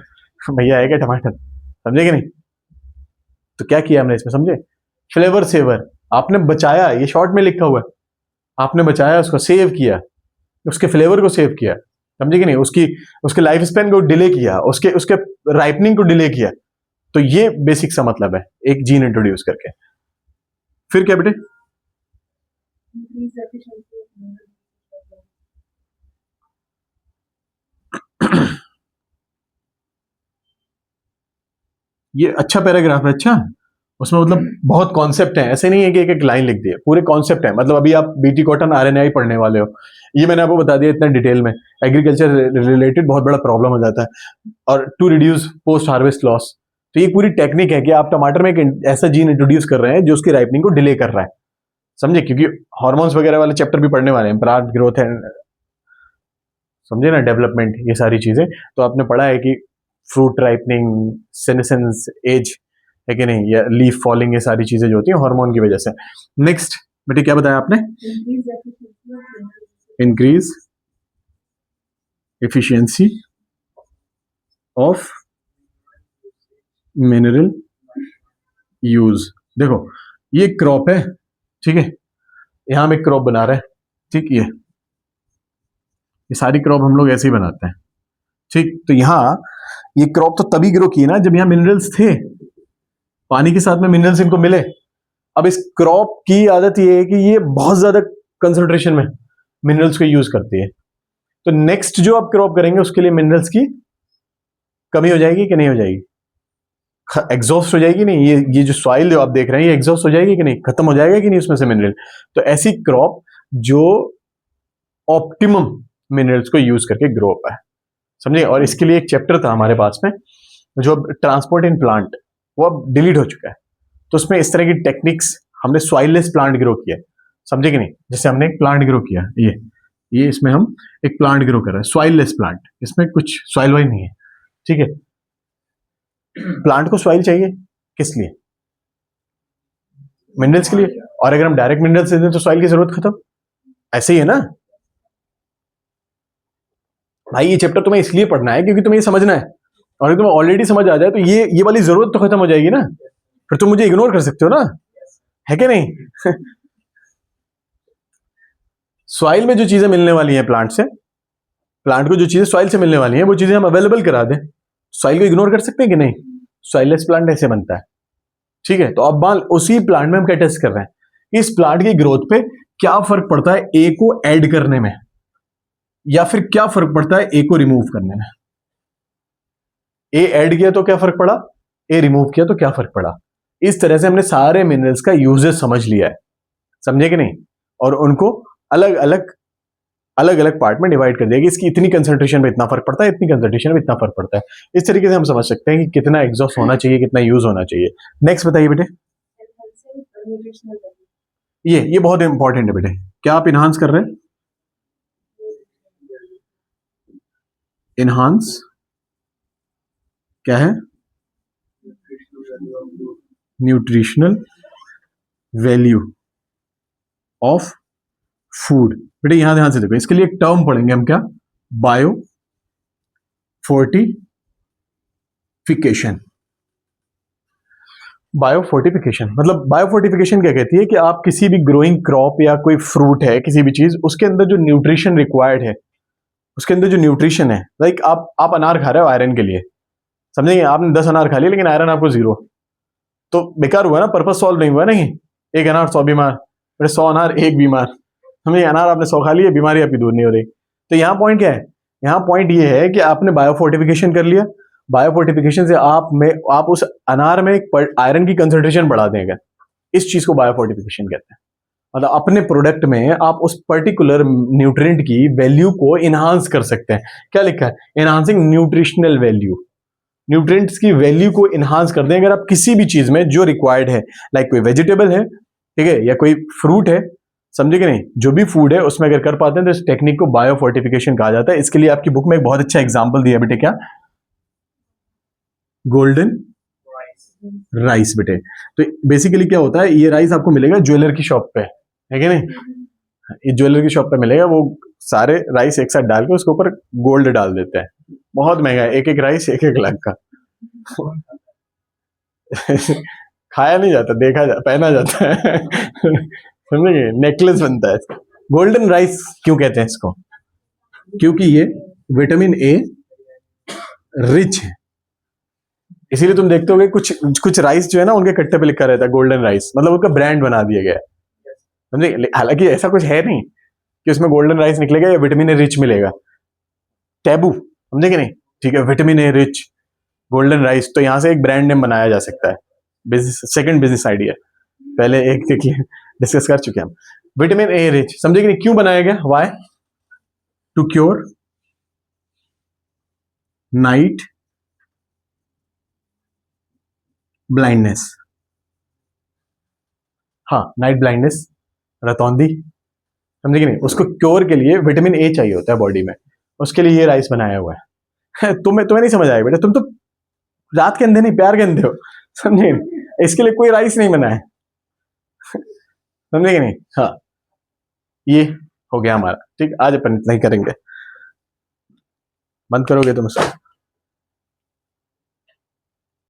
भैया है क्या टमाटर, समझे कि नहीं। तो क्या किया हमने इसमें, समझे, फ्लेवर सेवर आपने बचाया, ये शॉर्ट में लिखा हुआ है, आपने बचाया, उसको सेव किया, उसके फ्लेवर को सेव किया, समझे कि नहीं, उसके लाइफ स्पैन को डिले किया, उसके उसके राइपनिंग को डिले किया। तो ये बेसिक सा मतलब है एक जीन इंट्रोड्यूस करके। फिर क्या बेटे, increase efficiency of mineral resources. ये अच्छा पैराग्राफ है, अच्छा, उसमें मतलब बहुत कॉन्सेप्ट है, ऐसे नहीं है कि एक एक लाइन लिख दी है, पूरे कॉन्सेप्ट है। मतलब अभी आप बीटी कॉटन RNA पढ़ने वाले हो, ये मैंने आपको बता दिया इतना डिटेल में, एग्रीकल्चर रिलेटेड बहुत बड़ा प्रॉब्लम हो जाता है। और to reduce post harvest loss, तो ये पूरी टेक्निक है कि आप टमाटर में एक ऐसा जीन इंट्रोड्यूस कर रहे हैं जो उसकी राइपनिंग को डिले कर रहा है, समझे, क्योंकि हार्मोन्स वगैरह वाले चैप्टर भी पढ़ने वाले हैं, प्लांट ग्रोथ एंड, समझे ना, डेवलपमेंट, ये सारी चीजें तो आपने पढ़ा है कि फ्रूट राइपनिंग, सेनेसेंस एज, है कि नहीं, या लीफ फॉलिंग, ये सारी चीजें जो होती हैं हार्मोन की वजह से। नेक्स्ट बेटे क्या बताया आपने, Increase efficiency of mineral resources. Increase efficiency of mineral use. देखो ये क्रॉप है, ठीक है, यहां हम एक क्रॉप बना रहे हैं, ठीक, ये सारी क्रॉप हम लोग ऐसे ही बनाते हैं, ठीक। तो यहाँ ये क्रॉप तो तभी ग्रो की ना जब यहाँ मिनरल्स थे, पानी के साथ में मिनरल्स इनको मिले। अब इस क्रॉप की आदत ये है कि ये बहुत ज्यादा कंसंट्रेशन में मिनरल्स को यूज करती है, तो नेक्स्ट जो आप क्रॉप करेंगे उसके लिए मिनरल्स की कमी हो जाएगी कि नहीं हो जाएगी, एग्जॉस्ट हो जाएगी नहीं, ये जो सॉइल जो आप देख रहे हैं ये एग्जॉस्ट हो जाएगी कि नहीं, खत्म हो जाएगा कि नहीं उसमें से मिनरल। तो ऐसी क्रॉप जो ऑप्टिमम मिनरल्स को यूज करके ग्रो अप है, समझे। और इसके लिए एक चैप्टर था हमारे पास में जो अब ट्रांसपोर्ट इन प्लांट, वो अब डिलीट हो चुका है, तो उसमें इस तरह की टेक्निक्स हमने सॉइललेस प्लांट ग्रो किया, समझे कि नहीं। जैसे हमने एक प्लांट ग्रो किया, ये इसमें हम एक प्लांट ग्रो कर रहे हैं, सॉइललेस प्लांट, इसमें कुछ सॉइल वाइल नहीं है, ठीक है। प्लांट को सॉइल चाहिए किस लिए, मिनरल्स के लिए, और अगर हम डायरेक्ट मिनरल्स दे दें तो सॉइल की जरूरत खत्म, ऐसे ही है ना। भाई ये चैप्टर तुम्हें इसलिए पढ़ना है क्योंकि तुम्हें ये समझना है, और अगर तुम्हें ऑलरेडी समझ आ जाए तो ये वाली जरूरत तो खत्म हो जाएगी ना, फिर तुम मुझे इग्नोर कर सकते हो ना, है कि नहीं? सॉइल में जो चीजें मिलने वाली हैं प्लांट से, प्लांट को जो चीजें सॉइल से मिलने वाली हैं वो चीजें हम अवेलेबल करा दें, सॉइल को इग्नोर कर सकते हैं कि नहीं? सॉइललेस प्लांट ऐसे बनता है, ठीक है। तो अब मान उसी प्लांट में हम क्या टेस्ट कर रहे हैं, इस प्लांट की ग्रोथ पे क्या फर्क पड़ता है ए को ऐड करने में, या फिर क्या फर्क पड़ता है ए को रिमूव करने में। ए ऐड किया तो क्या फर्क पड़ा, ए रिमूव किया तो क्या फर्क पड़ा। इस तरह से हमने सारे मिनरल्स का यूजेस समझ लिया है, समझे कि नहीं, और उनको अलग अलग पार्ट में डिवाइड कर दिया कि इसकी इतनी कंसंट्रेशन में इतना फर्क पड़ता है, इतनी कंसंट्रेशन में इतना फर्क पड़ता है। इस तरीके से हम समझ सकते हैं कि कितना एग्जॉस्ट होना चाहिए, कितना यूज होना चाहिए। नेक्स्ट बताइए बेटे। enhancing nutritional value. ये बहुत इंपॉर्टेंट है बेटे, क्या आप इनहांस कर रहे हैं? इनहांस क्या है? Nutritional value of food. बेटे यहां ध्यान से देखो, इसके लिए एक टर्म पढ़ेंगे हम, क्या? Bio fortification. बायोफोर्टिफिकेशन मतलब, बायोफोर्टिफिकेशन क्या कहती है कि आप किसी भी ग्रोइंग क्रॉप या कोई फ्रूट है, किसी भी चीज, उसके अंदर जो न्यूट्रिशन रिक्वायर्ड है, उसके अंदर जो न्यूट्रिशन है, लाइक आप अनार खा रहे हो आयरन के लिए, समझेंगे, आपने 10 अनार खा लिए लेकिन आयरन आपको 0, तो बेकार हुआ ना, पर्पस सॉल्व नहीं हुआ ना। ये एक अनार 100 बीमार, 100 अनार 1 बीमार, समझे, अनार आपने 100 खा लिए, बीमारी आपकी दूर नहीं हो रही। तो यहाँ पॉइंट क्या है, यहाँ पॉइंट ये है कि आपने बायोफोर्टिफिकेशन कर लिया, बायोफोर्टिफिकेशन से आप उस अनार में आयरन की कंसंट्रेशन बढ़ा देंगे, इस चीज को बायोफोर्टिफिकेशन कहते हैं। मतलब अपने प्रोडक्ट में आप उस पर्टिकुलर न्यूट्रिएंट की वैल्यू को इनहांस कर सकते हैं। क्या लिखा है? एनहांसिंग न्यूट्रिशनल वैल्यू, न्यूट्रिएंट्स की वैल्यू को इनहांस कर दें अगर आप किसी भी चीज में जो रिक्वायर्ड है, लाइक कोई वेजिटेबल है, ठीक है, या कोई फ्रूट है, समझे कि नहीं, जो भी फूड है उसमें अगर कर पाते हैं तो इस टेक्निक को बायोफोर्टिफिकेशन कहा जाता है। इसके लिए आपकी बुक में एक बहुत अच्छा एग्जाम्पल दिया बेटे, क्या? गोल्डन राइस बेटे। तो बेसिकली क्या होता है, ये राइस आपको मिलेगा ज्वेलर की शॉप पे, है कि नहीं? ये ज्वेलर की शॉप पे मिलेगा, वो सारे राइस एक साथ डाल के उसके ऊपर गोल्ड डाल देते हैं, बहुत महंगा है, एक राइस 1 लाख का। खाया नहीं जाता, देखा पहना जाता है। समझे, नेकलेस बनता है। गोल्डन राइस क्यों कहते हैं इसको? क्योंकि ये विटामिन ए रिच है, इसीलिए तुम देखते होगे कुछ राइस जो है ना, उनके कट्टे पे लिखा रहता है गोल्डन राइस, मतलब उनका ब्रांड बना दिया गया है, समझे। हालांकि ऐसा कुछ है नहीं कि उसमें गोल्डन राइस निकलेगा या विटामिन ए रिच मिलेगा, टैबू, समझे कि नहीं? ठीक है, vitamin A rich golden rice, तो यहां से एक ब्रांड नेम बनाया जा सकता है। बिजनेस, सेकंड बिजनेस आइडिया, पहले एक डिस्कस कर चुके हैं हम। विटामिन ए रिच, समझे कि नहीं, क्यों बनाया गया? Why? To cure night blindness. हाँ, नाइट ब्लाइंडनेस, रतौंधी, समझे कि नहीं, उसको क्योर के लिए विटामिन ए चाहिए होता है बॉडी में, उसके लिए ये राइस बनाया हुआ है। तुम्हें नहीं समझ आएगा बेटा, तुम तो रात के अंधे नहीं, प्यार के अंधे हो, समझे? इसके लिए कोई राइस नहीं बना है, समझे कि नहीं? हाँ, ये हो गया हमारा, ठीक। आज अपन इतना ही करेंगे, बंद करोगे तुम इसको?